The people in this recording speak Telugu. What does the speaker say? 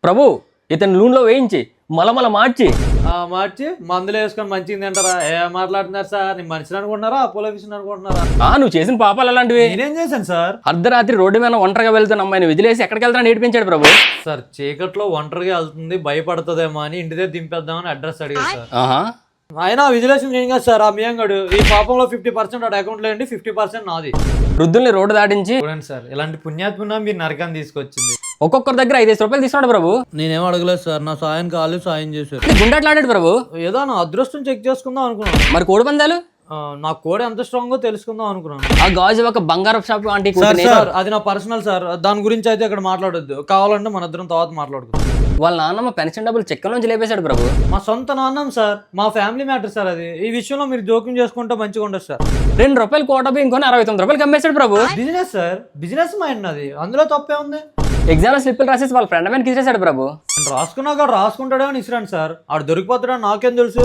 ప్రభు ఇతని నూనెలో వేయించి మలమల మార్చి మార్చి మందులు వేసుకొని మంచిగా తింటారా? మాట్లాడుతున్నారు సార్? నేను మనిషిని అనుకుంటున్నారా అపోలో ఫిషన్ అనుకుంటున్నారా? నువ్వు చేసిన పాపాలు అలాంటివి. నేనేం చేశాను సార్? అర్ధరాత్రి రోడ్డు మీద ఒంటరిగా వెళ్తున్న అమ్మాయిని వదిలేసి ఎక్కడికి వెళ్తాను నేర్పించాడు ప్రభు. సార్ చీకట్లో ఒంటరిగా వెళ్తుంది భయపడుతుందేమో అని ఇంటి దగ్గర దింపేద్దామని అడ్రస్ అడిగారు సార్. ఆహా అయినా విజిలేషన్ ఏం కాదు సార్. ఆ మియంగాడు ఈ పాపంలో 50% ఆడ అకౌంట్లో అండి, 50% నాది. వృద్ధుల్ని రోడ్డు దాటించి చూడండి సార్, ఇలాంటి పుణ్యాత్మున మీరు నరకాన్ని తీసుకొచ్చింది. ఒక్కొక్కరి దగ్గర 5,000 రూపాయలు తీసుకున్నాడు ప్రభు. నేనేం అడగలేదు సార్, నా సాయానికి వాళ్ళు సాయం చేశారు. గుండెట్లాడాడు ప్రభు. ఏదో నా అదృష్టం చెక్ చేసుకుందాం అనుకున్నాను. మరి కోడి పందాలు నా కోడ ఎంత స్ట్రాంగో తెలుసుకుందాం అనుకున్నాను. ఆ గాజు ఒక బంగారం షాప్ ఆంటీ సార్ అది నా పర్సనల్ సార్, దాని గురించి అయితే ఇక్కడ మాట్లాడొద్దు. కావాలంటే మన ఇద్దరం తర్వాత మాట్లాడుకుందాం. వాళ్ళ నాన్నమ్మ పెన్షన్ డబ్బులు చెక్క నుంచి లేపేశాడు ప్రభు. మా సొంత నాన్నం సార్, మా ఫ్యామిలీ మ్యాటర్ సార్ అది. ఈ విషయంలో మీరు జోక్యం చేసుకుంటే మంచిగా ఉండదు సార్. 2 రూపాయలు కోట ఇంకొని 69 రూపాయలు కమ్మేశాడు ప్రభు. బిజినెస్ సార్, బిజినెస్ మైండ్ అది, అందులో తప్పే ఉంది. ఎగ్జామ్ స్లిప్లు రాసేసి వాళ్ళ ఫ్రెండ్ మీద ఇచ్చేసాడు ప్రభు. రాసుకున్నాక రాసుకుంటాడేమో ఇసిరాను సార్, ఆడు దొరికిపోతాడని నాకేం తెలుసు.